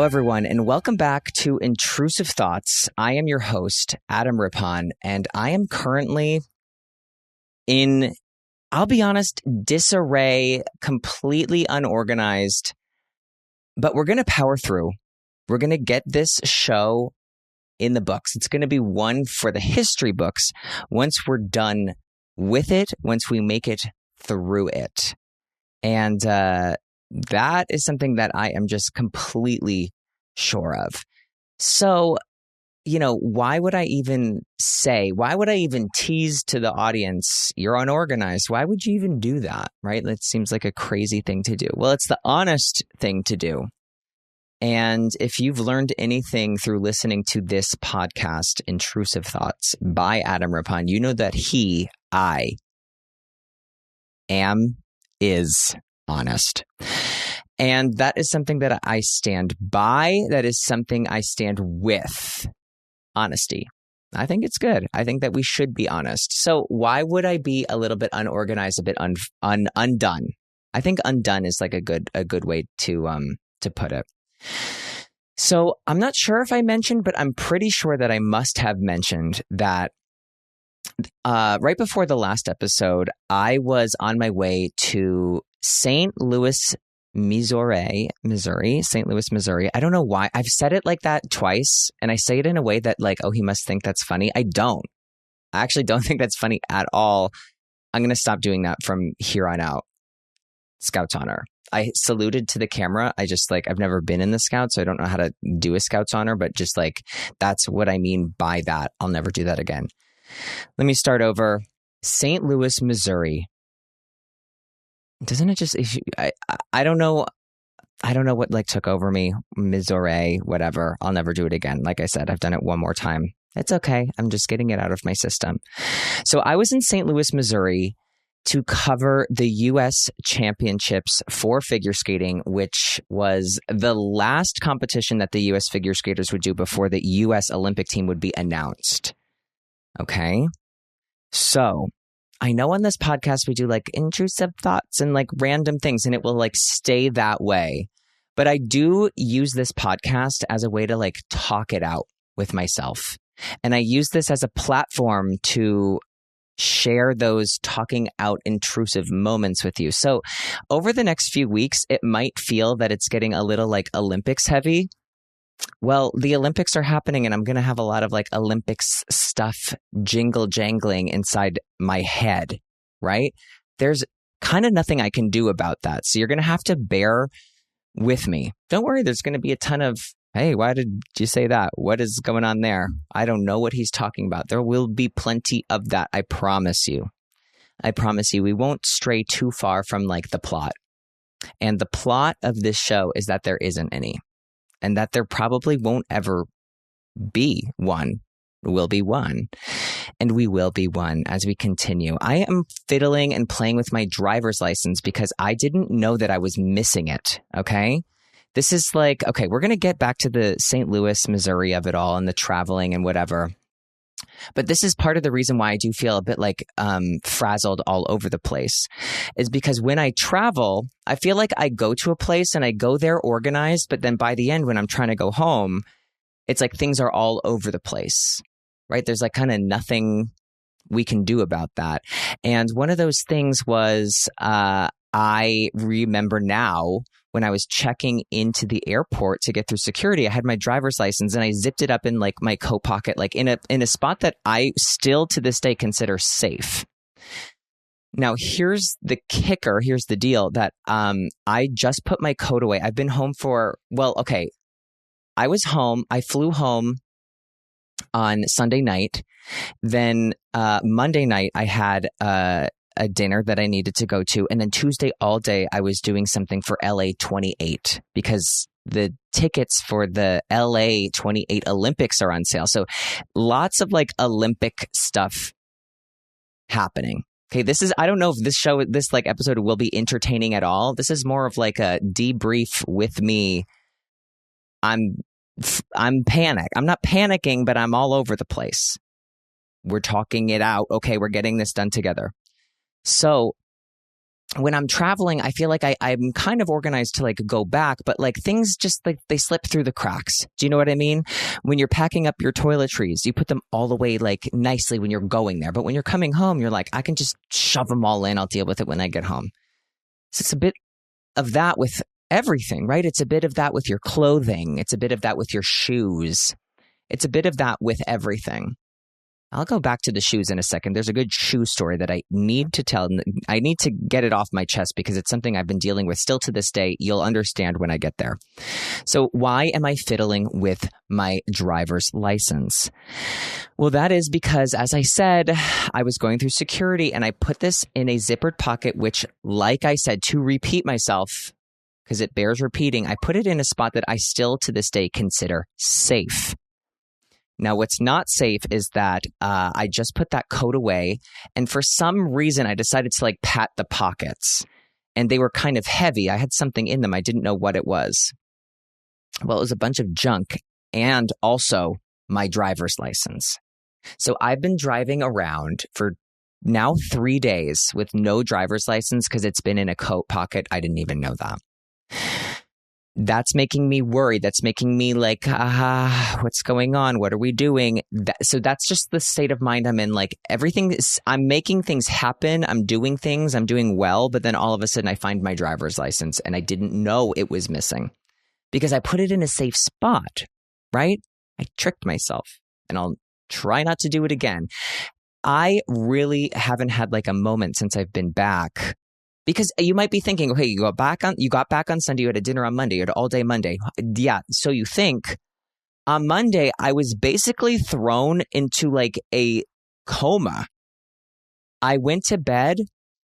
everyone, and welcome back to Intrusive Thoughts. I am your host, Adam Rippon, and I am currently in, I'll be honest, disarray, completely unorganized, but we're going to power through. We're going to get this show in the books. It's going to be one for the history books once we're done with it, once we make it through it. And that is something that I am just completely sure of. So, why would I even tease to the audience, you're unorganized? Why would you even do that, right? That seems like a crazy thing to do. Well, it's the honest thing to do. And if you've learned anything through listening to this podcast, Intrusive Thoughts by Adam Rippon, you know that I is honest. And that is something that I stand by. That is something I stand with. Honesty. I think it's good. I think that we should be honest. So why would I be a little bit unorganized, a bit undone? I think undone is like a good way to put it. So I'm not sure if I mentioned, but I'm pretty sure that I must have mentioned that right before the last episode, I was on my way to St. Louis, Missouri. I don't know why. I've said it like that twice, and I say it in a way that like, oh, he must think that's funny. I actually don't think that's funny at all. I'm going to stop doing that from here on out. Scout's honor. I saluted to the camera. I've never been in the Scouts, so I don't know how to do a Scout's honor, but just like, that's what I mean by that. I'll never do that again. Let me start over. St. Louis, Missouri. Doesn't it just, I don't know what like took over me. Missouri, whatever. I'll never do it again. Like I said, I've done it one more time. It's okay. I'm just getting it out of my system. So I was in St. Louis, Missouri to cover the U.S. Championships for figure skating, which was the last competition that the U.S. figure skaters would do before the U.S. Olympic team would be announced. Okay. So I know on this podcast we do like intrusive thoughts and like random things, and it will like stay that way. But I do use this podcast as a way to like talk it out with myself. And I use this as a platform to share those talking out intrusive moments with you. So over the next few weeks, it might feel that it's getting a little like Olympics heavy. Well, the Olympics are happening, and I'm going to have a lot of like Olympics stuff jingle jangling inside my head, right? There's kind of nothing I can do about that. So you're going to have to bear with me. Don't worry, there's going to be a ton of, hey, why did you say that? What is going on there? I don't know what he's talking about. There will be plenty of that. I promise you. We won't stray too far from like the plot. And the plot of this show is that there isn't any. And that there probably won't ever be one. Will be one. And we will be one as we continue. I am fiddling and playing with my driver's license because I didn't know that I was missing it. Okay. This is like, okay, we're going to get back to the St. Louis, Missouri of it all and the traveling and whatever. But this is part of the reason why I do feel a bit like frazzled all over the place, is because when I travel, I feel like I go to a place and I go there organized. But then by the end, when I'm trying to go home, it's like things are all over the place, right? There's like kind of nothing we can do about that. And one of those things was I remember now when I was checking into the airport to get through security, I had my driver's license and I zipped it up in like my coat pocket, like in a spot that I still to this day consider safe. Now, here's the kicker. Here's the deal that I just put my coat away. I've been home I was home. I flew home on Sunday night. Then Monday night, I had a dinner that I needed to go to. And then Tuesday all day, I was doing something for LA 28 because the tickets for the LA 28 Olympics are on sale. So lots of like Olympic stuff happening. Okay, I don't know if this like episode will be entertaining at all. This is more of like a debrief with me. I'm panicked. I'm not panicking, but I'm all over the place. We're talking it out. Okay, we're getting this done together. So when I'm traveling, I feel like I'm kind of organized to like go back, but like things just like they slip through the cracks. Do you know what I mean? When you're packing up your toiletries, you put them all away like nicely when you're going there. But when you're coming home, you're like, I can just shove them all in. I'll deal with it when I get home. So it's a bit of that with everything, right? It's a bit of that with your clothing. It's a bit of that with your shoes. It's a bit of that with everything. I'll go back to the shoes in a second. There's a good shoe story that I need to tell. I need to get it off my chest because it's something I've been dealing with still to this day. You'll understand when I get there. So why am I fiddling with my driver's license? Well, that is because, as I said, I was going through security and I put this in a zippered pocket, which, like I said, to repeat myself, because it bears repeating, I put it in a spot that I still to this day consider safe. Now, what's not safe is that I just put that coat away, and for some reason, I decided to like pat the pockets, and they were kind of heavy. I had something in them. I didn't know what it was. Well, it was a bunch of junk and also my driver's license. So I've been driving around for now 3 days with no driver's license because it's been in a coat pocket. I didn't even know that. That's making me worried. That's making me like, what's going on? What are we doing? So that's just the state of mind I'm in. Like everything I'm making things happen. I'm doing things. I'm doing well. But then all of a sudden I find my driver's license and I didn't know it was missing because I put it in a safe spot, right? I tricked myself and I'll try not to do it again. I really haven't had like a moment since I've been back. Because you might be thinking, okay, you got back on Sunday, you had a dinner on Monday, you had an all day Monday. Yeah, so you think. On Monday, I was basically thrown into like a coma. I went to bed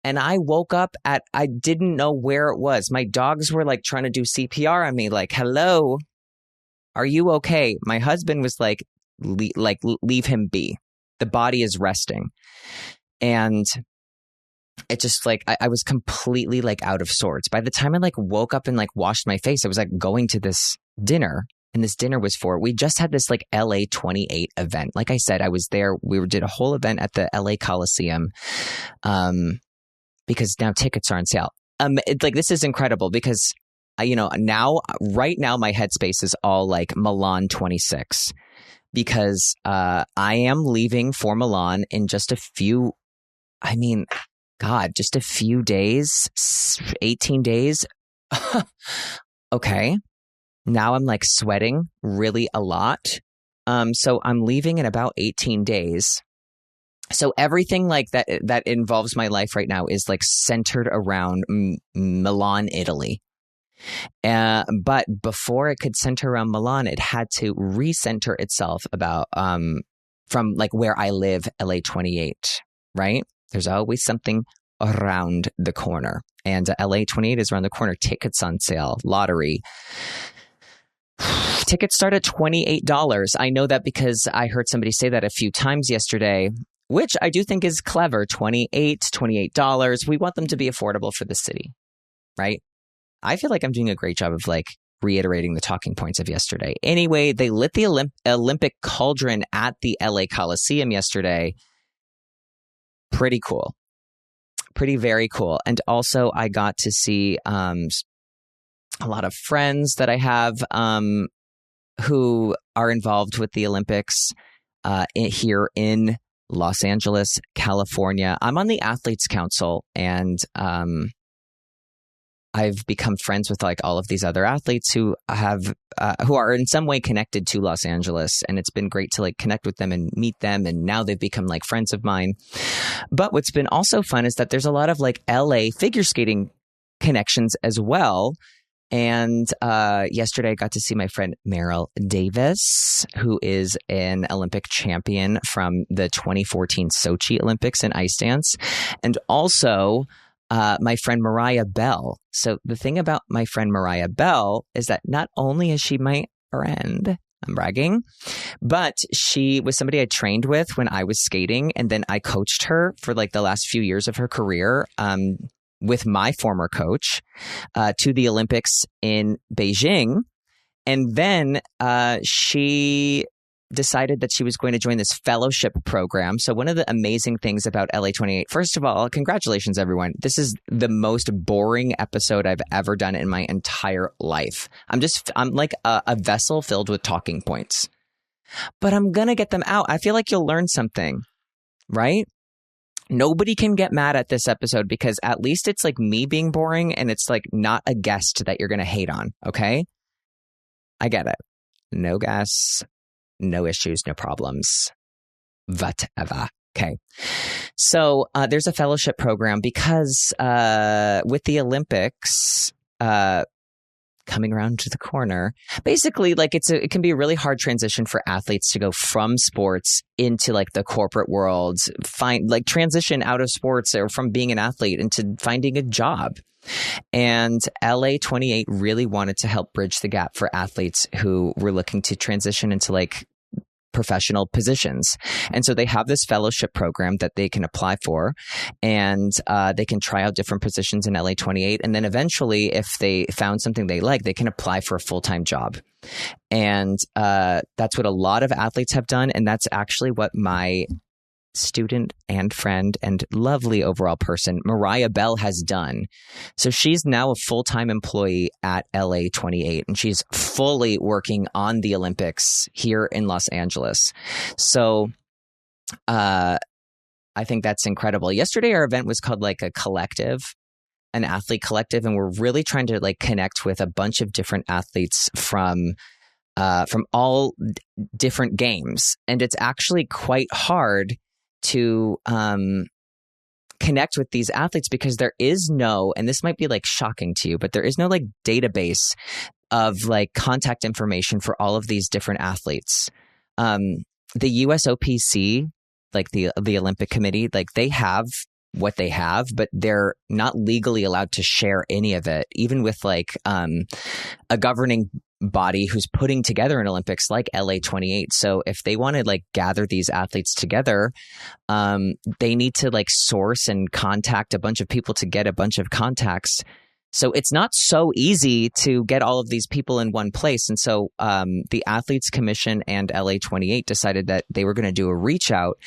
and I woke up I didn't know where it was. My dogs were like trying to do CPR on me, like, hello, are you okay? My husband was like, leave him be. The body is resting. And it just like, I was completely like out of sorts. By the time I like woke up and like washed my face, I was like going to this dinner, and this dinner was we just had this like LA 28 event. Like I said, I was there. We did a whole event at the LA Coliseum because now tickets are on sale. It's like, this is incredible because, right now my headspace is all like Milan 26 because I am leaving for Milan in just a few, just a few days, 18 days. Okay. Now I'm like sweating really a lot. So I'm leaving in about 18 days. So everything like that involves my life right now is like centered around Milan, Italy. But before it could center around Milan, it had to recenter itself about from like where I live, LA 28, right? There's always something around the corner. And LA 28 is around the corner. Tickets on sale, lottery. Tickets start at $28. I know that because I heard somebody say that a few times yesterday, which I do think is clever. $28. We want them to be affordable for the city, right? I feel like I'm doing a great job of like reiterating the talking points of yesterday. Anyway, they lit the Olympic cauldron at the LA Coliseum yesterday. Pretty cool. Very cool. And also I got to see a lot of friends that I have who are involved with the Olympics here in Los Angeles, California. I'm on the Athletes Council, and I've become friends with like all of these other athletes who are in some way connected to Los Angeles. And it's been great to like connect with them and meet them. And now they've become like friends of mine. But what's been also fun is that there's a lot of like LA figure skating connections as well. And yesterday I got to see my friend Meryl Davis, who is an Olympic champion from the 2014 Sochi Olympics in ice dance. And also my friend Mariah Bell. So the thing about my friend Mariah Bell is that not only is she my friend, I'm bragging, but she was somebody I trained with when I was skating. And then I coached her for like the last few years of her career with my former coach to the Olympics in Beijing. And then she decided that she was going to join this fellowship program. So one of the amazing things about LA28, first of all, congratulations, everyone. This is the most boring episode I've ever done in my entire life. I'm like a vessel filled with talking points, but I'm going to get them out. I feel like you'll learn something, right? Nobody can get mad at this episode because at least it's like me being boring and it's like not a guest that you're going to hate on. Okay. I get it. No gas, no issues, no problems, whatever. Okay. So there's a fellowship program because with the Olympics coming around to the corner, basically like it can be a really hard transition for athletes to go from sports into like the corporate world, transition out of sports or from being an athlete into finding a job. And LA28 really wanted to help bridge the gap for athletes who were looking to transition into like professional positions. And so they have this fellowship program that they can apply for, and they can try out different positions in LA28. And then eventually, if they found something they like, they can apply for a full-time job. And that's what a lot of athletes have done. And that's actually what my student and friend and lovely overall person, Mariah Bell, has done. So she's now a full-time employee at LA28, and she's fully working on the Olympics here in Los Angeles. So I think that's incredible. Yesterday, our event was called like a collective, an athlete collective, and we're really trying to like connect with a bunch of different athletes from all different games. And it's actually quite hard to connect with these athletes because there is no, and this might be like shocking to you, but there is no like database of like contact information for all of these different athletes. The USOPC, like the Olympic Committee, like they have what they have, but they're not legally allowed to share any of it, even with like a governing body who's putting together an Olympics like LA28. So if they want to like gather these athletes together, they need to like source and contact a bunch of people to get a bunch of contacts. So it's not so easy to get all of these people in one place. And so the Athletes Commission and LA28 decided that they were going to do a reach out,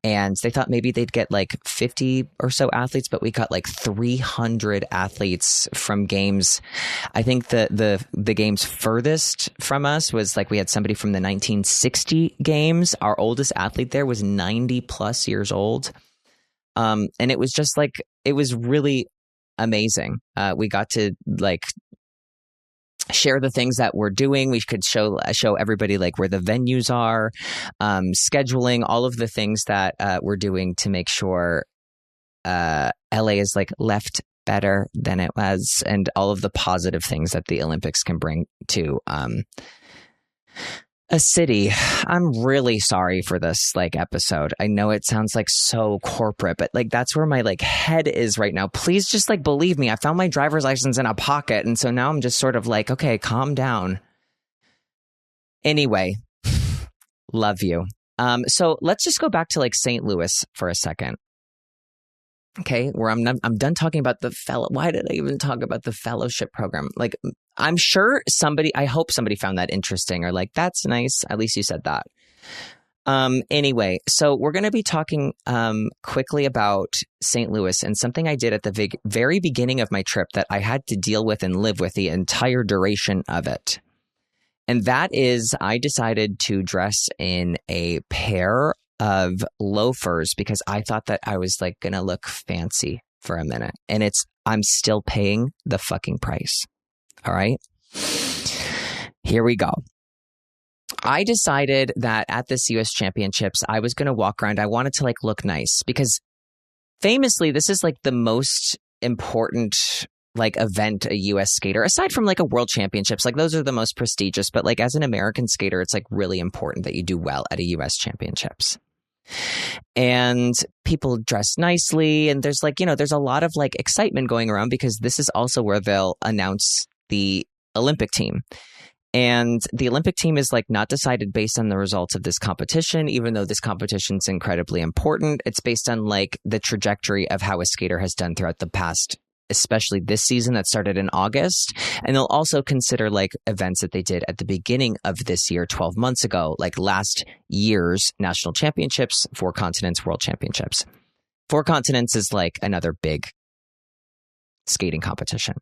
and they thought maybe they'd get like 50 or so athletes, but we got like 300 athletes from games. I think the games furthest from us was like we had somebody from the 1960 games. Our oldest athlete there was 90 plus years old. And it was just like, it was really amazing. We got to like share the things that we're doing. We could show everybody like where the venues are, scheduling, all of the things that we're doing to make sure LA is like left better than it was, and all of the positive things that the Olympics can bring to a city. I'm really sorry for this like episode. I know it sounds like so corporate, but like that's where my like head is right now. Please just like believe me. I found my driver's license in a pocket, and so now I'm just sort of like, okay, calm down. Anyway, love you. So let's just go back to like St. Louis for a second. Okay, where I'm done talking about the why did I even talk about the fellowship program? Like, I'm sure I hope somebody found that interesting, or like, that's nice. At least you said that. Anyway, so we're going to be talking quickly about St. Louis and something I did at the very beginning of my trip that I had to deal with and live with the entire duration of it. And that is, I decided to dress in a pair of loafers because I thought that I was like going to look fancy for a minute. And I'm still paying the fucking price. All right. Here we go. I decided that at this US Championships, I was going to walk around. I wanted to like look nice because famously, this is like the most important like event a US skater, aside from like a world championships, like those are the most prestigious. But like as an American skater, it's like really important that you do well at a US Championships. And people dress nicely. And there's like, there's a lot of like excitement going around because this is also where they'll announce the Olympic team. And the Olympic team is like not decided based on the results of this competition, even though this competition is incredibly important. It's based on like the trajectory of how a skater has done throughout the past especially this season that started in August. And they'll also consider like events that they did at the beginning of this year, 12 months ago, like last year's national championships, Four Continents World Championships. Four Continents is like another big skating competition.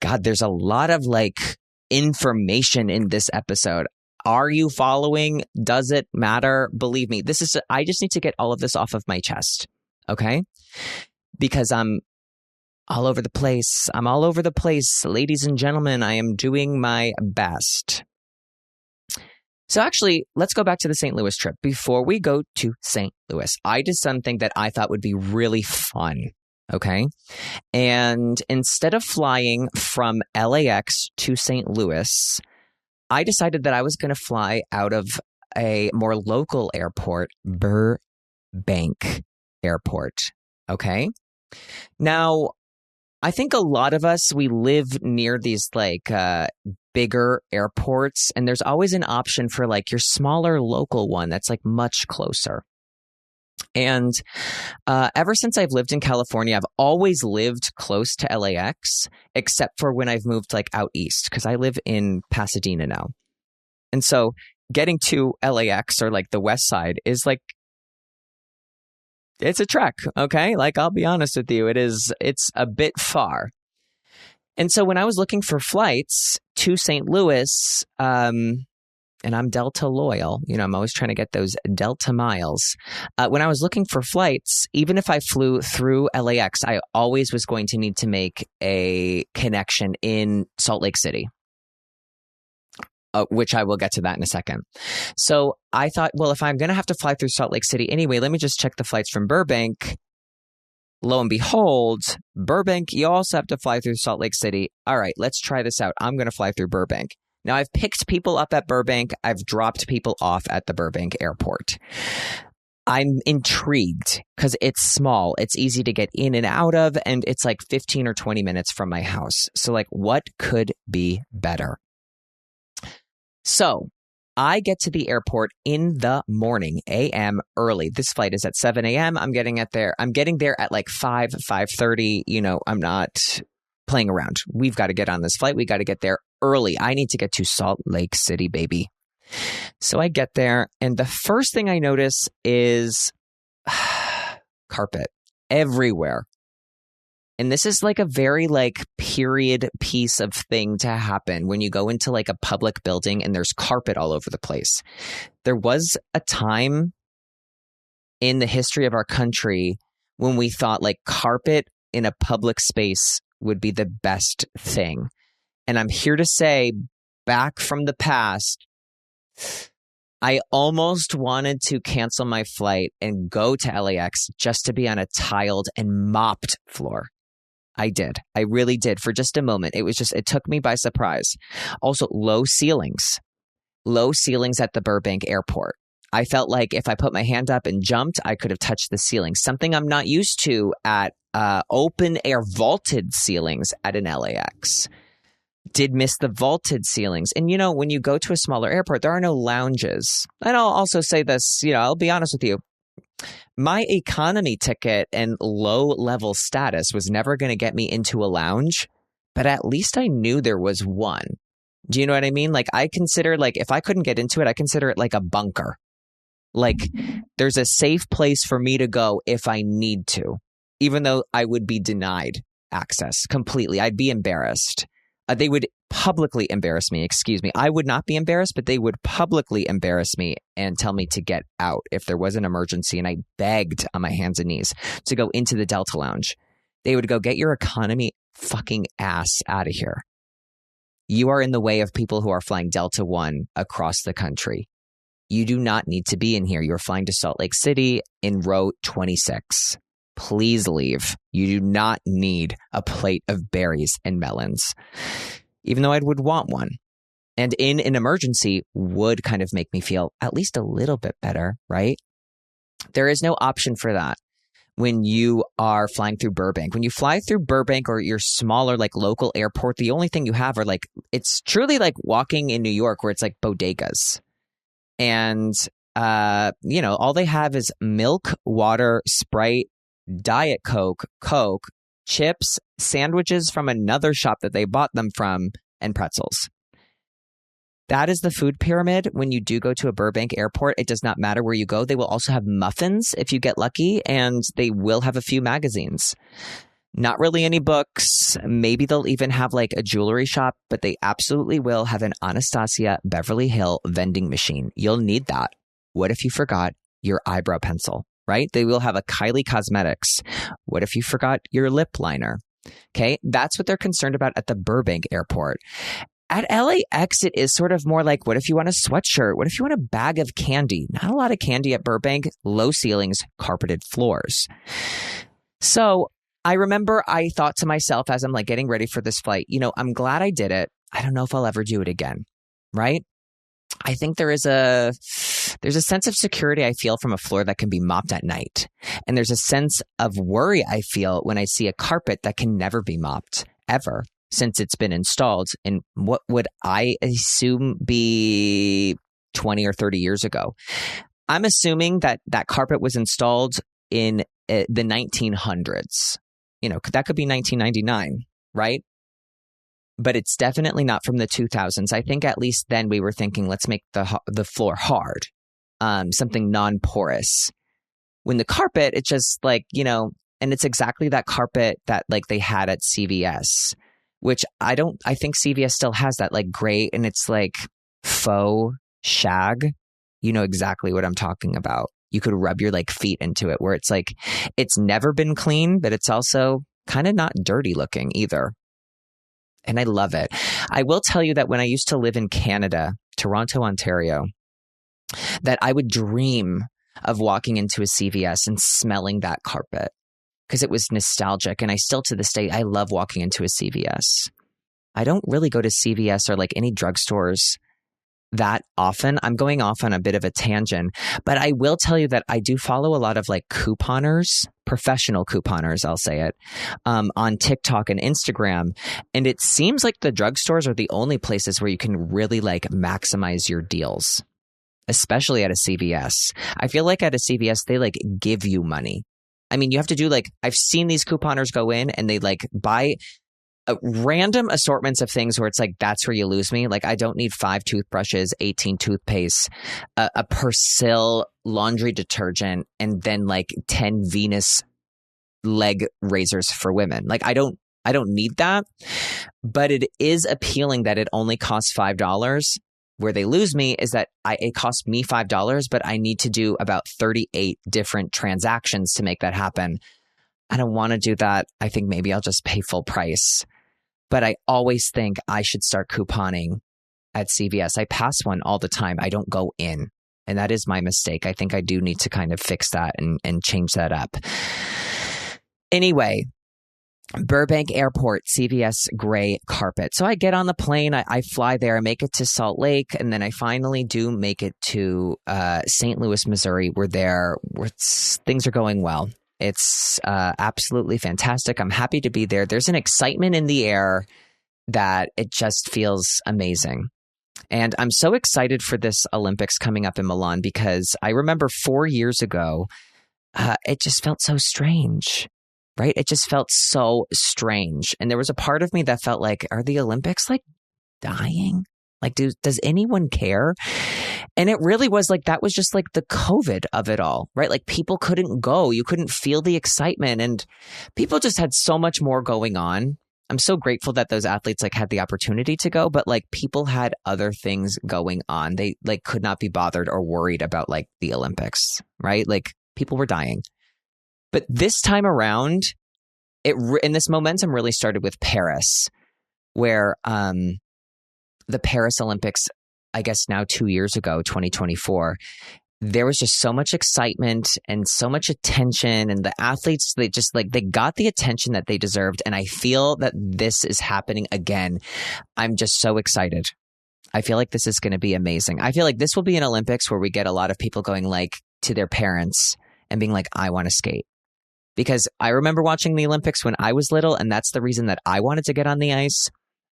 God, there's a lot of like information in this episode. Are you following? Does it matter? Believe me, I just need to get all of this off of my chest. Okay? Because I'm all over the place. I'm all over the place. Ladies and gentlemen, I am doing my best. So actually, let's go back to the St. Louis trip. Before we go to St. Louis, I did something that I thought would be really fun. Okay. And instead of flying from LAX to St. Louis, I decided that I was going to fly out of a more local airport, Burbank Airport. Okay. Now, I think a lot of us, we live near these like bigger airports, and there's always an option for like your smaller local one that's like much closer. And ever since I've lived in California, I've always lived close to LAX, except for when I've moved like out east, because I live in Pasadena now. And so getting to LAX or like the west side is like, it's a trek. Okay. Like, I'll be honest with you. It's a bit far. And so when I was looking for flights to St. Louis, and I'm Delta loyal. You know, I'm always trying to get those Delta miles. When I was looking for flights, even if I flew through LAX, I always was going to need to make a connection in Salt Lake City, which I will get to that in a second. So I thought, well, if I'm going to have to fly through Salt Lake City anyway, let me just check the flights from Burbank. Lo and behold, Burbank, you also have to fly through Salt Lake City. All right, let's try this out. I'm going to fly through Burbank. Now, I've picked people up at Burbank. I've dropped people off at the Burbank airport. I'm intrigued because it's small. It's easy to get in and out of, and it's like 15 or 20 minutes from my house. So like, what could be better? So I get to the airport in the morning, a.m. early. This flight is at 7 a.m. I'm getting there at like 5:30. You know, I'm not playing around. We've got to get on this flight. We got to get there early. I need to get to Salt Lake City, baby. So I get there, and the first thing I notice is carpet everywhere. And this is like a very like period piece of thing to happen when you go into like a public building and there's carpet all over the place. There was a time in the history of our country when we thought like carpet in a public space would be the best thing. And I'm here to say, back from the past, I almost wanted to cancel my flight and go to LAX just to be on a tiled and mopped floor. I did. I really did for just a moment. It took me by surprise. Also, low ceilings at the Burbank airport. I felt like if I put my hand up and jumped, I could have touched the ceiling, something I'm not used to at open air vaulted ceilings at an LAX. Did miss the vaulted ceilings. And, you know, when you go to a smaller airport, there are no lounges. And I'll also say this, you know, I'll be honest with you. My economy ticket and low level status was never going to get me into a lounge, but at least I knew there was one. Do you know what I mean? Like, I consider, like, if I couldn't get into it, I consider it like a bunker. Like, there's a safe place for me to go if I need to, even though I would be denied access completely. I'd be embarrassed. They would publicly embarrass me. Excuse me. I would not be embarrassed, but they would publicly embarrass me and tell me to get out if there was an emergency. And I begged on my hands and knees to go into the Delta Lounge. They would go, get your economy fucking ass out of here. You are in the way of people who are flying Delta One across the country. You do not need to be in here. You're flying to Salt Lake City in row 26. Please leave. You do not need a plate of berries and melons, even though I would want one. And in an emergency would kind of make me feel at least a little bit better, right? There is no option for that when you are flying through Burbank. When you fly through Burbank or your smaller like local airport, the only thing you have are like, it's truly like walking in New York where it's like bodegas. And, you know, all they have is milk, water, Sprite, Diet Coke, chips, sandwiches from another shop that they bought them from, and pretzels. That is the food pyramid. When you do go to a Burbank airport, it does not matter where you go. They will also have muffins if you get lucky, and they will have a few magazines. Not really any books. Maybe they'll even have like a jewelry shop, but they absolutely will have an Anastasia Beverly Hill vending machine. You'll need that. What if you forgot your eyebrow pencil, right? They will have a Kylie Cosmetics. What if you forgot your lip liner? Okay, that's what they're concerned about at the Burbank airport. At LAX, it is sort of more like, what if you want a sweatshirt? What if you want a bag of candy? Not a lot of candy at Burbank. Low ceilings, carpeted floors. So I remember I thought to myself as I'm like getting ready for this flight, I'm glad I did it. I don't know if I'll ever do it again, right? I think there's a sense of security I feel from a floor that can be mopped at night. And there's a sense of worry I feel when I see a carpet that can never be mopped, ever, since it's been installed in what would I assume be 20 or 30 years ago. I'm assuming that that carpet was installed in the 1900s. That could be 1999, right? But it's definitely not from the 2000s. I think at least then we were thinking, let's make the floor hard, something non-porous. When the carpet, it's just like, and it's exactly that carpet that like they had at CVS, which I think CVS still has that like gray, and it's like faux shag. You know exactly what I'm talking about. You could rub your like feet into it, where it's like, it's never been clean, but it's also kind of not dirty looking either. And I love it. I will tell you that when I used to live in Canada, Toronto, Ontario, that I would dream of walking into a CVS and smelling that carpet because it was nostalgic. And I still to this day, I love walking into a CVS. I don't really go to CVS or like any drugstores that often. I'm going off on a bit of a tangent, but I will tell you that I do follow a lot of like couponers, professional couponers, I'll say it, on TikTok and Instagram. And it seems like the drugstores are the only places where you can really like maximize your deals, especially at a CVS. I feel like at a CVS, they like give you money. I mean, you have to do like, I've seen these couponers go in and they like buy random assortments of things where it's like, that's where you lose me. Like, I don't need 5 toothbrushes, 18 toothpastes, a Persil laundry detergent, and then like 10 Venus leg razors for women. Like, I don't need that, but it is appealing that it only costs $5. Where they lose me is that it costs me $5, but I need to do about 38 different transactions to make that happen. I don't want to do that. I think maybe I'll just pay full price. But I always think I should start couponing at CVS. I pass one all the time. I don't go in. And that is my mistake. I think I do need to kind of fix that and change that up. Anyway, Burbank Airport, CVS gray carpet. So I get on the plane. I fly there. I make it to Salt Lake. And then I finally do make it to St. Louis, Missouri. We're there. Things are going well. It's absolutely fantastic. I'm happy to be there. There's an excitement in the air that it just feels amazing. And I'm so excited for this Olympics coming up in Milan because I remember 4 years ago, it just felt so strange, right? It just felt so strange. And there was a part of me that felt like, are the Olympics like dying? Like, does anyone care? And it really was like, that was just like the COVID of it all, right? Like, people couldn't go. You couldn't feel the excitement, and people just had so much more going on. I'm so grateful that those athletes like had the opportunity to go, but like people had other things going on. They like could not be bothered or worried about like the Olympics, right? Like, people were dying. But this time around, and this momentum really started with Paris, where the Paris Olympics, I guess now 2 years ago, 2024, there was just so much excitement and so much attention, and the athletes, they got the attention that they deserved. And I feel that this is happening again. I'm just so excited. I feel like this is going to be amazing. I feel like this will be an Olympics where we get a lot of people going like to their parents and being like, I want to skate. Because I remember watching the Olympics when I was little, and that's the reason that I wanted to get on the ice.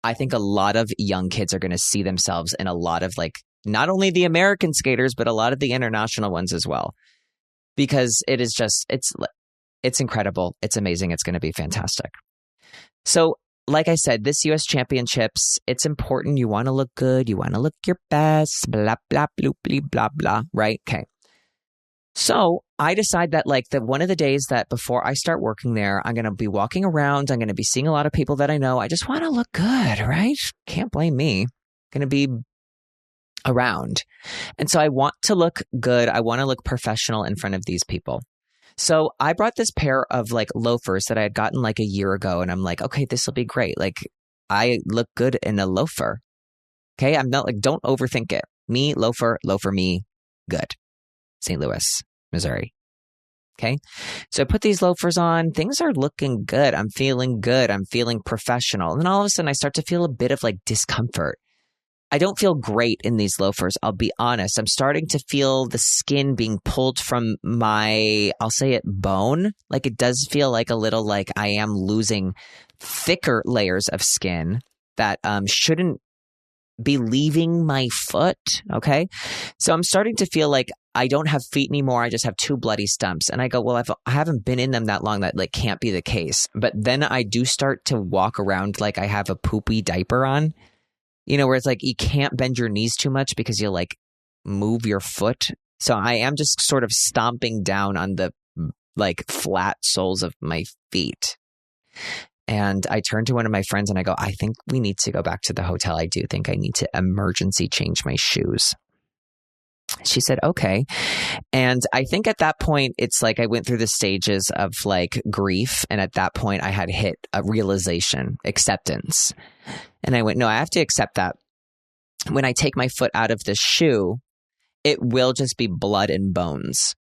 I think a lot of young kids are going to see themselves in a lot of like, not only the American skaters, but a lot of the international ones as well. Because it is just, It's incredible. It's amazing. It's going to be fantastic. So, like I said, this U.S. Championships, it's important. You want to look good. You want to look your best. Blah, blah, blah, blah, blah, blah. Right? Okay. So I decide that like one of the days that before I start working there, I'm going to be walking around. I'm going to be seeing a lot of people that I know. I just want to look good, right? Can't blame me. Going to be around. And so I want to look good. I want to look professional in front of these people. So I brought this pair of like loafers that I had gotten like a year ago. And I'm like, okay, this will be great. Like I look good in a loafer. Okay. I'm not like, don't overthink it. Me, loafer me, good. St. Louis, Missouri. Okay. So I put these loafers on. Things are looking good. I'm feeling good. I'm feeling professional. And then all of a sudden I start to feel a bit of like discomfort. I don't feel great in these loafers. I'll be honest. I'm starting to feel the skin being pulled from my, I'll say it, bone. Like it does feel like a little like I am losing thicker layers of skin that shouldn't be leaving my foot. Okay. So I'm starting to feel like I don't have feet anymore. I just have two bloody stumps. And I go, well, I haven't been in them that long. That like can't be the case. But then I do start to walk around like I have a poopy diaper on. You know, where it's like you can't bend your knees too much because you'll like move your foot. So I am just sort of stomping down on the like flat soles of my feet. And I turn to one of my friends and I go, I think we need to go back to the hotel. I do think I need to emergency change my shoes. She said, okay. And I think at that point, it's like I went through the stages of like grief. And at that point, I had hit a realization, acceptance. And I went, no, I have to accept that when I take my foot out of the shoe, it will just be blood and bones.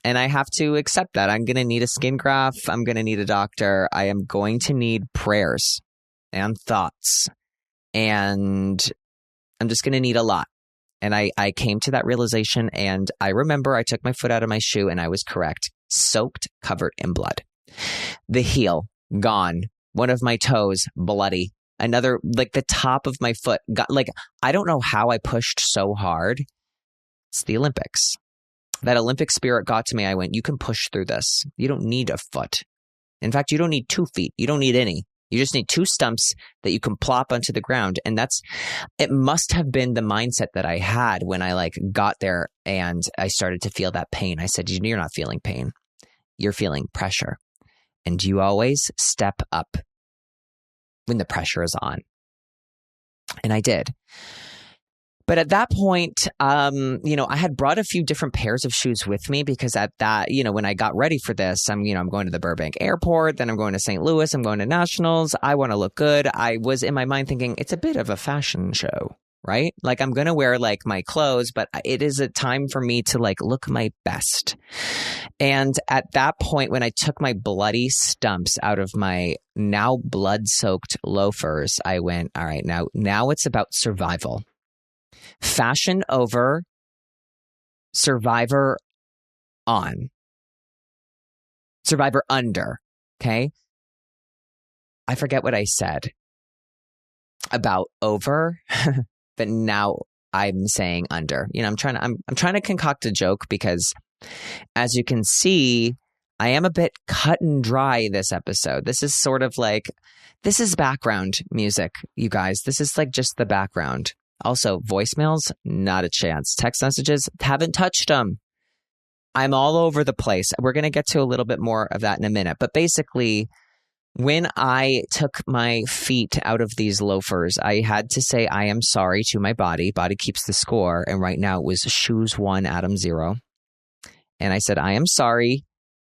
And I have to accept that. I'm going to need a skin graft. I'm going to need a doctor. I am going to need prayers and thoughts. And I'm just going to need a lot. And I came to that realization. And I remember I took my foot out of my shoe and I was correct. Soaked, covered in blood. The heel, gone. One of my toes, bloody. Another, like the top of my foot got like, I don't know how I pushed so hard. It's the Olympics. That Olympic spirit got to me. I went, you can push through this. You don't need a foot. In fact, you don't need 2 feet. You don't need any. You just need 2 stumps that you can plop onto the ground. And it must have been the mindset that I had when I like got there and I started to feel that pain. I said, you're not feeling pain. You're feeling pressure. And you always step up when the pressure is on. And I did. But at that point, I had brought a few different pairs of shoes with me because at that, when I got ready for this, I'm going to the Burbank airport, then I'm going to St. Louis, I'm going to nationals. I want to look good. I was in my mind thinking it's a bit of a fashion show, right? Like I'm going to wear like my clothes, but it is a time for me to like look my best. And at that point, when I took my bloody stumps out of my now blood-soaked loafers, I went, all right, now it's about survival. Fashion over, survivor on. Survivor under, okay? I forget what I said about over, but now I'm saying under. I'm trying to concoct a joke because as you can see, I am a bit cut and dry this episode. This is sort of like, this is background music, you guys. This is like just the background. Also, voicemails, not a chance. Text messages, haven't touched them. I'm all over the place. We're going to get to a little bit more of that in a minute. But basically, when I took my feet out of these loafers, I had to say I am sorry to my body. Body keeps the score. And right now it was shoes 1, Adam 0. And I said, I am sorry.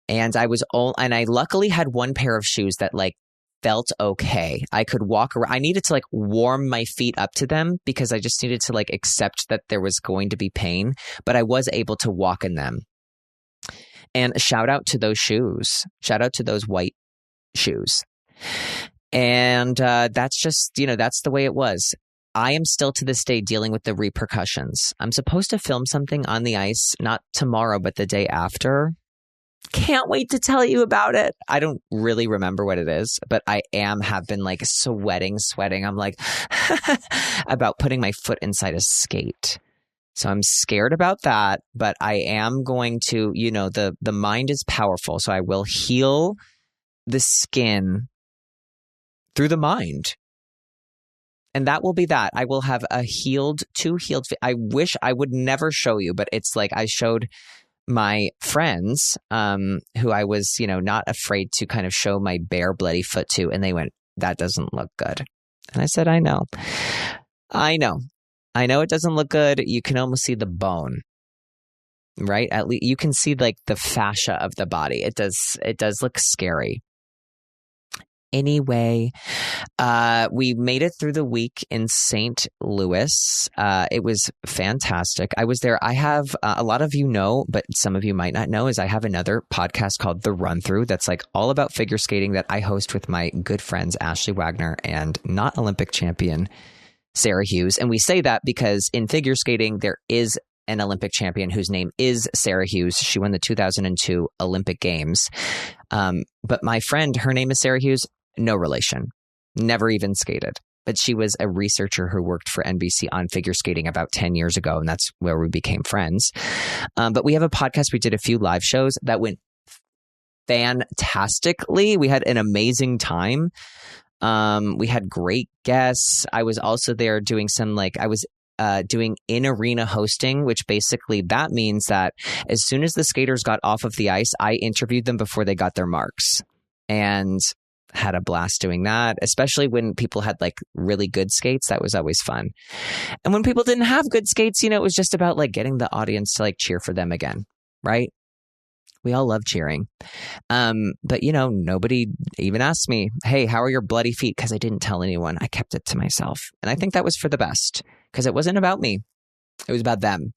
And I luckily had one pair of shoes that like felt okay. I could walk around. I needed to like warm my feet up to them because I just needed to like accept that there was going to be pain, but I was able to walk in them. And shout out to those shoes. Shout out to those white shoes. And that's just, that's the way it was. I am still to this day dealing with the repercussions. I'm supposed to film something on the ice, not tomorrow, but the day after. Can't wait to tell you about it. I don't really remember what it is, but I have been like sweating. I'm like about putting my foot inside a skate. So I'm scared about that, but I am going to, the mind is powerful. So I will heal the skin through the mind. And that will be that. I will have two healed. I wish I would never show you, but it's like I showed my friends who I was, not afraid to kind of show my bare bloody foot to. And they went, that doesn't look good. And I said, I know it doesn't look good. You can almost see the bone, right? At least you can see like the fascia of the body. It does look scary. Anyway, we made it through the week in St. Louis. It was fantastic. I was there. I have a lot of you know, but some of you might not know, is I have another podcast called The Run Through that's like all about figure skating that I host with my good friends Ashley Wagner and not Olympic champion Sarah Hughes. And we say that because in figure skating, there is an Olympic champion whose name is Sarah Hughes. She won the 2002 Olympic Games. But my friend, her name is Sarah Hughes. No relation, never even skated, but she was a researcher who worked for NBC on figure skating about 10 years ago. And that's where we became friends. But we have a podcast. We did a few live shows that went fantastically. We had an amazing time. We had great guests. I was also there doing doing in-arena hosting, which basically that means that as soon as the skaters got off of the ice, I interviewed them before they got their marks. And had a blast doing that, especially when people had like really good skates. That was always fun. And when people didn't have good skates, it was just about like getting the audience to like cheer for them again, right? We all love cheering. But nobody even asked me, hey, how are your bloody feet? Because I didn't tell anyone. I kept it to myself. And I think that was for the best because it wasn't about me. It was about them.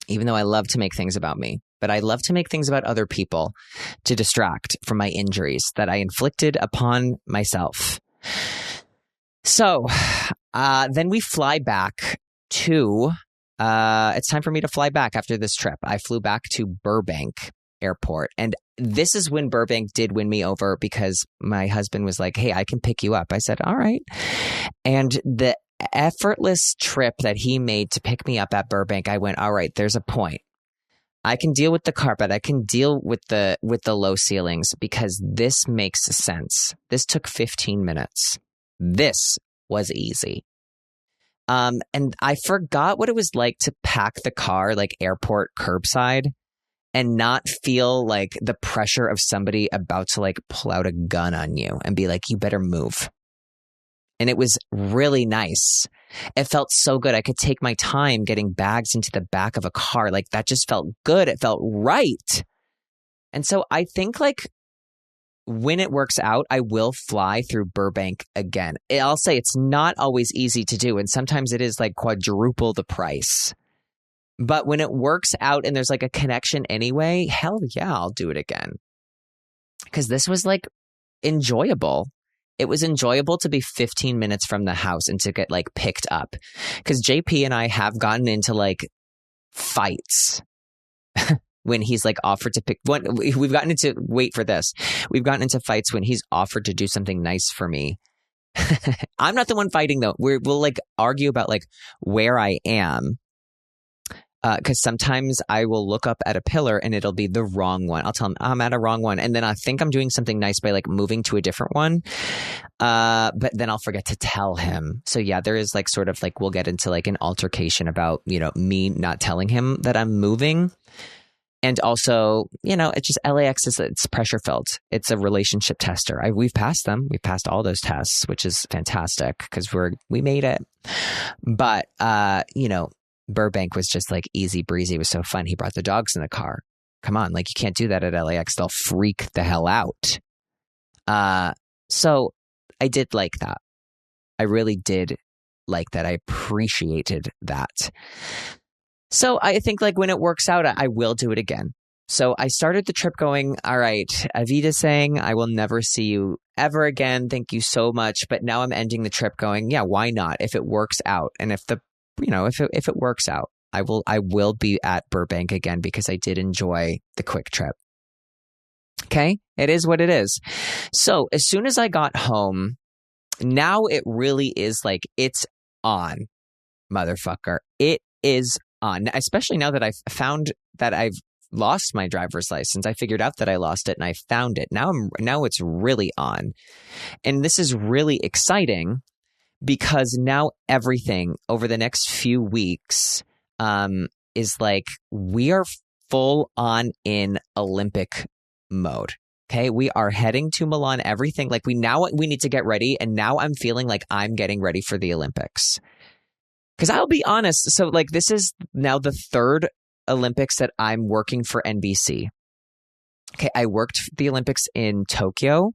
Even though I love to make things about me. But I love to make things about other people to distract from my injuries that I inflicted upon myself. So then we fly back to, it's time for me to fly back after this trip. I flew back to Burbank Airport. And this is when Burbank did win me over because my husband was like, hey, I can pick you up. I said, all right. And the effortless trip that he made to pick me up at Burbank, I went, all right, there's a point. I can deal with the carpet. I can deal with the low ceilings because this makes sense. This took 15 minutes. This was easy. And I forgot what it was like to pack the car like airport curbside and not feel like the pressure of somebody about to like pull out a gun on you and be like, you better move. And it was really nice. It felt so good. I could take my time getting bags into the back of a car. Like that just felt good. It felt right. And so I think like when it works out, I will fly through Burbank again. I'll say it's not always easy to do. And sometimes it is like quadruple the price. But when it works out and there's like a connection anyway, hell yeah, I'll do it again. Because this was like enjoyable. It was enjoyable to be 15 minutes from the house and to get like picked up because JP and I have gotten into like fights when he's like offered to pick one. We've gotten into wait for this. We've gotten into fights when he's offered to do something nice for me. I'm not the one fighting though. We'll like argue about like where I am. Because sometimes I will look up at a pillar and it'll be the wrong one. I'll tell him I'm at a wrong one. And then I think I'm doing something nice by like moving to a different one. But then I'll forget to tell him. So yeah, there is like sort of like we'll get into like an altercation about, me not telling him that I'm moving. And also, it's just LAX it's pressure filled. It's a relationship tester. We've passed them. We've passed all those tests, which is fantastic because we made it. But, Burbank was just like easy breezy. It was so fun. He brought the dogs in the car. Come on, like you can't do that at LAX. They'll freak the hell out. So I did like that. I really did like that. I appreciated that. So I think like when it works out, I will do it again. So I started the trip going, all right, Avita saying, I will never see you ever again. Thank you so much. But now I'm ending the trip going, yeah, why not? If it works out and if it works out, I will be at Burbank again because I did enjoy the quick trip. Okay, it is what it is. So as soon as I got home, now it really is like it's on, motherfucker. It is on, especially now that I've found that I've lost my driver's license. I figured out that I lost it and I found it. Now it's really on. And this is really exciting because now everything over the next few weeks is like we are full on in Olympic mode. Okay, we are heading to Milan. Everything like we need to get ready. And now I'm feeling like I'm getting ready for the Olympics. Because I'll be honest. So like this is now the third Olympics that I'm working for NBC. Okay, I worked the Olympics in Tokyo.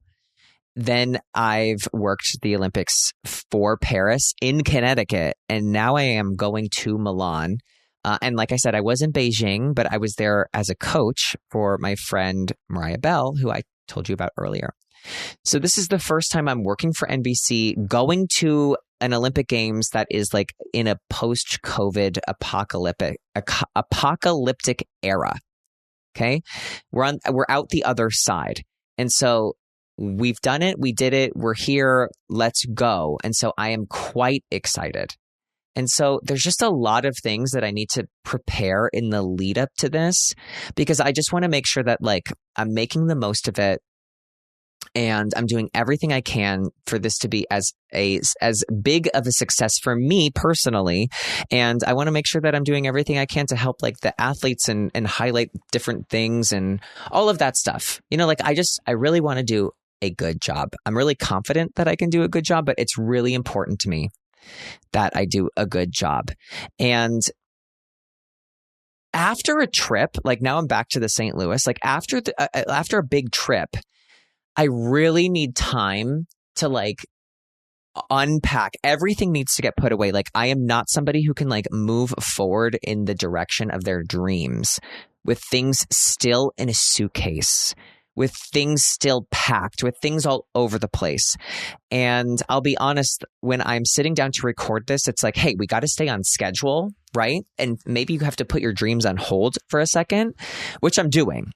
Then I've worked the Olympics for Paris in Connecticut. And now I am going to Milan. And like I said, I was in Beijing, but I was there as a coach for my friend Mariah Bell, who I told you about earlier. So this is the first time I'm working for NBC, going to an Olympic Games that is like in a post-COVID apocalyptic era. Okay, we're out the other side, and so we've done it. We did it. We're here. Let's go. And so I am quite excited. And so there's just a lot of things that I need to prepare in the lead up to this because I just want to make sure that like I'm making the most of it and I'm doing everything I can for this to be as big of a success for me personally. And I want to make sure that I'm doing everything I can to help like the athletes and highlight different things and all of that stuff. You know, like I really want to do a good job. I'm really confident that I can do a good job, but it's really important to me that I do a good job. And after a trip, like now I'm back to the St. Louis, like after a big trip, I really need time to like unpack. Everything needs to get put away. Like I am not somebody who can like move forward in the direction of their dreams with things still in a suitcase, with things still packed, with things all over the place. And I'll be honest, when I'm sitting down to record this, it's like, hey, we got to stay on schedule, right? And maybe you have to put your dreams on hold for a second, which I'm doing,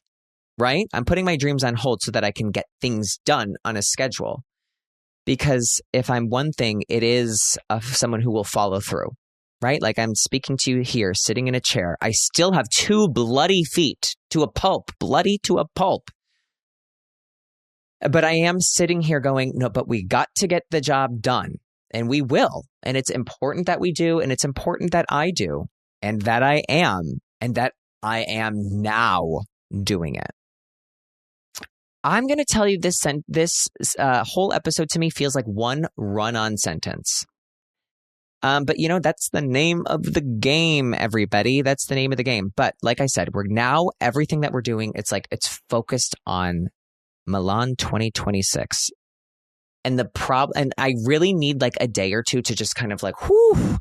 right? I'm putting my dreams on hold so that I can get things done on a schedule. Because if I'm one thing, it is someone who will follow through, right? Like I'm speaking to you here, sitting in a chair. I still have 2 bloody feet to a pulp, bloody to a pulp. But I am sitting here going, no, but we got to get the job done, and we will. And it's important that we do, and it's important that I do, and that I am now doing it. I'm going to tell you this whole episode to me feels like one run-on sentence. But, you know, that's the name of the game, everybody. That's the name of the game. But like I said, everything that we're doing, it's focused on Milan 2026. And and I really need like a day or two to just kind of like, whew,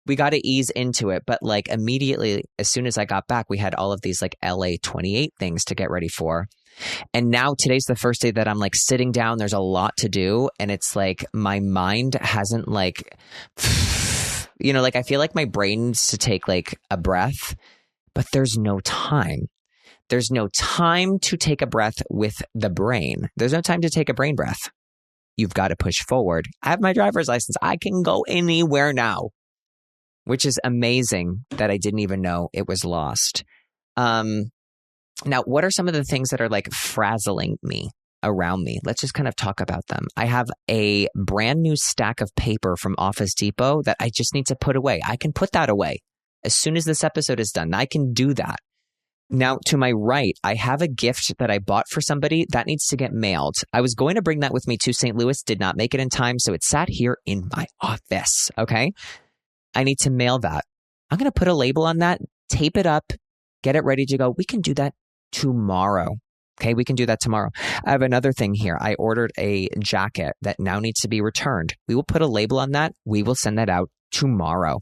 we got to ease into it. But like immediately, as soon as I got back, we had all of these like LA 28 things to get ready for. And now today's the first day that I'm like sitting down. There's a lot to do. And it's like my mind hasn't like, you know, like I feel like my brain needs to take like a breath, but there's no time. There's no time to take a breath with the brain. There's no time to take a brain breath. You've got to push forward. I have my driver's license. I can go anywhere now, which is amazing that I didn't even know it was lost. Now, what are some of the things that are like frazzling me around me? Let's just kind of talk about them. I have a brand new stack of paper from Office Depot that I just need to put away. I can put that away as soon as this episode is done. I can do that. Now, to my right, I have a gift that I bought for somebody that needs to get mailed. I was going to bring that with me to St. Louis, did not make it in time, so it sat here in my office, okay? I need to mail that. I'm going to put a label on that, tape it up, get it ready to go. We can do that tomorrow, okay? We can do that tomorrow. I have another thing here. I ordered a jacket that now needs to be returned. We will put a label on that. We will send that out tomorrow.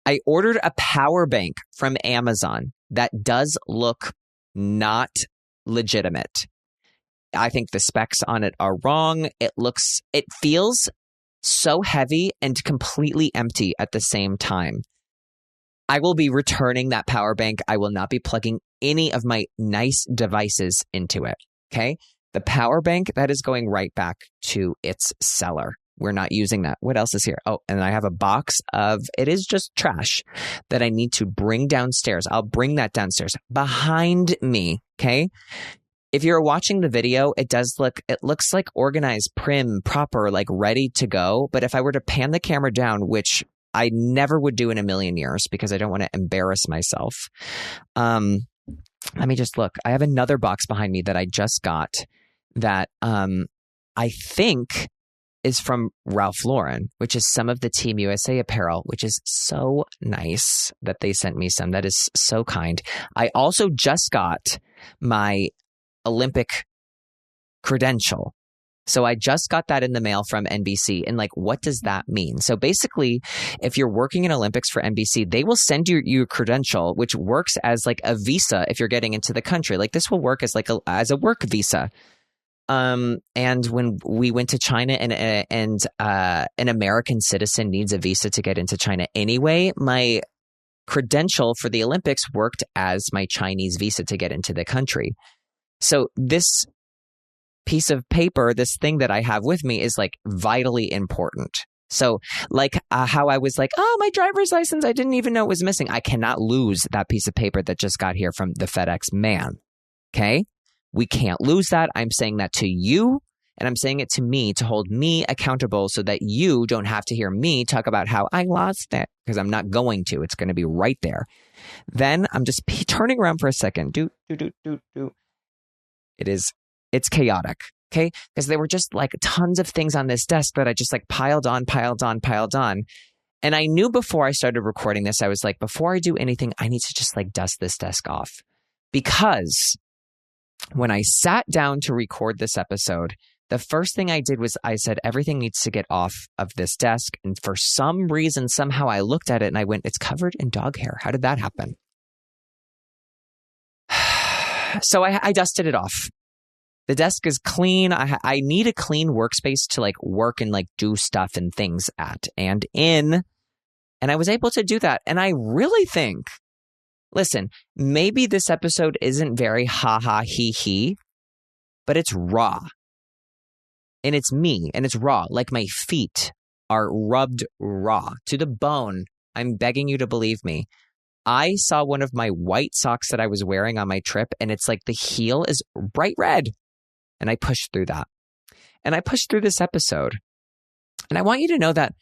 I ordered a power bank from Amazon that does look not legitimate. I think the specs on it are wrong. It feels so heavy and completely empty at the same time. I will be returning that power bank. I will not be plugging any of my nice devices into it. Okay. The power bank, that is going right back to its seller. We're not using that. What else is here? Oh, and I have a box of, it is just trash that I need to bring downstairs. I'll bring that downstairs behind me. Okay. If you're watching the video, it looks like organized, prim, proper, like ready to go. But if I were to pan the camera down, which I never would do in a million years because I don't want to embarrass myself. Let me just look. I have another box behind me that I just got that I think is from Ralph Lauren, which is some of the Team USA apparel, which is so nice that they sent me some. That is so kind. I also just got my Olympic credential. So I just got that in the mail from NBC. And like, what does that mean? So basically, if you're working in Olympics for NBC, they will send you your credential, which works as like a visa if you're getting into the country. Like this will work as like as a work visa. And when we went to China and an American citizen needs a visa to get into China anyway, my credential for the Olympics worked as my Chinese visa to get into the country. So this piece of paper, this thing that I have with me is like vitally important. So like how I was like, oh, my driver's license, I didn't even know it was missing. I cannot lose that piece of paper that just got here from the FedEx man. Okay. We can't lose that. I'm saying that to you and I'm saying it to me to hold me accountable so that you don't have to hear me talk about how I lost it because I'm not going to. It's going to be right there. Then I'm just turning around for a second. It's chaotic. Okay. Because there were just like tons of things on this desk that I just like piled on. And I knew before I started recording this, I was like, before I do anything, I need to just like dust this desk off. Because when I sat down to record this episode, the first thing I did was I said, everything needs to get off of this desk. And for some reason, somehow I looked at it and I went, it's covered in dog hair. How did that happen? So I dusted it off. The desk is clean. I need a clean workspace to like work and like do stuff and things at and in. And I was able to do that. And I really think, listen, maybe this episode isn't very ha-ha, he, but it's raw. And it's me and it's raw. Like my feet are rubbed raw to the bone. I'm begging you to believe me. I saw one of my white socks that I was wearing on my trip and it's like the heel is bright red. And I pushed through that. And I pushed through this episode. And I want you to know that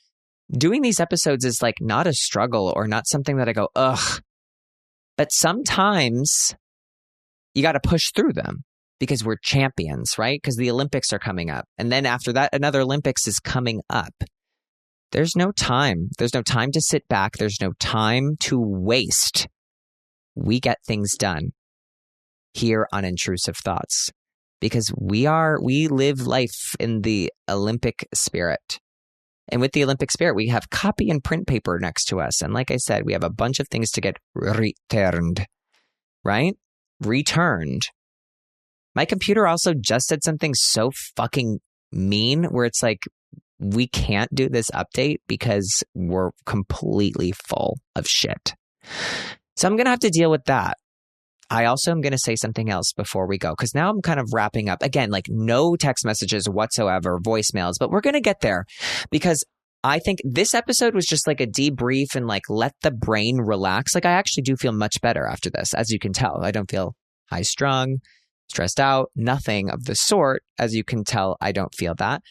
doing these episodes is like not a struggle or not something that I go, ugh. But sometimes you got to push through them because we're champions, right? Because the Olympics are coming up. And then after that, another Olympics is coming up. There's no time. There's no time to sit back. There's no time to waste. We get things done here on Intrusive Thoughts because we live life in the Olympic spirit. And with the Olympic spirit, we have copy and print paper next to us. And like I said, we have a bunch of things to get returned, right? Returned. My computer also just said something so fucking mean where it's like, we can't do this update because we're completely full of shit. So I'm going to have to deal with that. I also am going to say something else before we go, because now I'm kind of wrapping up. Again, like no text messages whatsoever, voicemails, but we're going to get there because I think this episode was just like a debrief and like let the brain relax. Like I actually do feel much better after this, as you can tell. I don't feel high strung, stressed out, nothing of the sort. As you can tell, I don't feel that.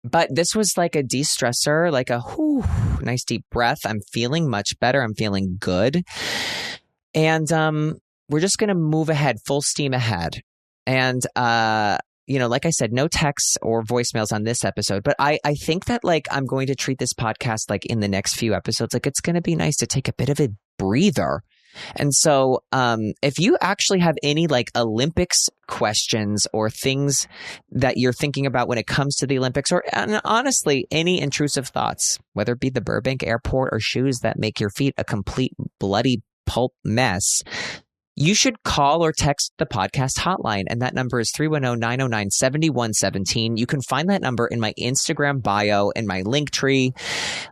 But this was like a de-stressor, like a nice deep breath. I'm feeling much better. I'm feeling good. And we're just going to move ahead, full steam ahead. And, like I said, no texts or voicemails on this episode. But I think that like I'm going to treat this podcast like in the next few episodes, like it's going to be nice to take a bit of a breather. And so if you actually have any like Olympics questions or things that you're thinking about when it comes to the Olympics, or honestly, any intrusive thoughts, whether it be the Burbank airport or shoes that make your feet a complete bloody pulp mess, you should call or text the podcast hotline. And that number is 310-909-7117. You can find that number in my Instagram bio, in my link tree.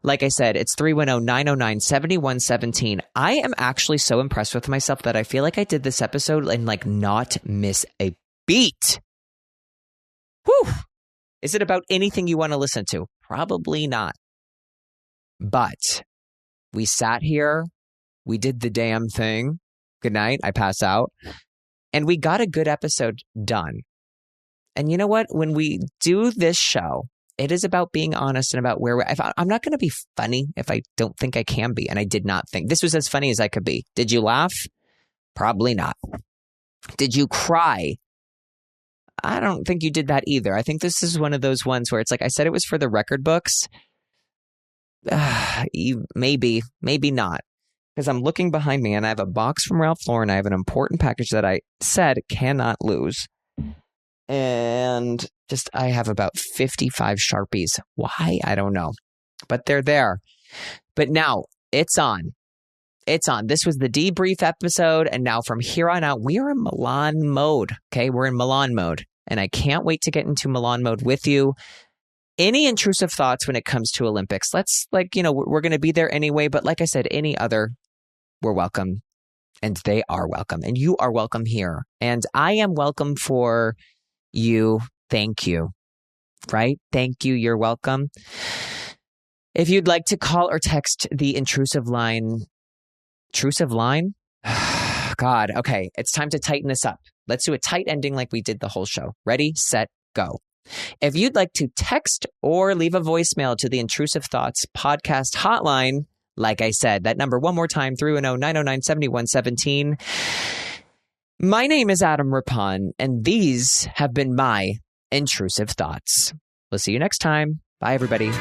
Like I said, it's 310-909-7117. I am actually so impressed with myself that I feel like I did this episode and like not miss a beat. Whew. Is it about anything you want to listen to? Probably not. But we sat here, we did the damn thing. Good night, I pass out. And we got a good episode done. And you know what? When we do this show, it is about being honest and about where we're. I'm not going to be funny if I don't think I can be. And I did not think this was as funny as I could be. Did you laugh? Probably not. Did you cry? I don't think you did that either. I think this is one of those ones where it's like I said it was for the record books. Maybe not. Because I'm looking behind me and I have a box from Ralph Lauren. I have an important package that I said cannot lose. And just I have about 55 Sharpies. Why? I don't know. But they're there. But now it's on. It's on. This was the debrief episode. And now from here on out, we are in Milan mode. Okay, we're in Milan mode. And I can't wait to get into Milan mode with you. Any intrusive thoughts when it comes to Olympics? Let's we're going to be there anyway. But like I said, any other, we're welcome. And they are welcome. And you are welcome here. And I am welcome for you. Thank you. Right? Thank you. You're welcome. If you'd like to call or text the intrusive line. Intrusive line? God. Okay. It's time to tighten this up. Let's do a tight ending like we did the whole show. Ready, set, go. If you'd like to text or leave a voicemail to the Intrusive Thoughts podcast hotline, like I said, that number one more time, 310-909-7117. My name is Adam Rippon, and these have been my Intrusive Thoughts. We'll see you next time. Bye, everybody.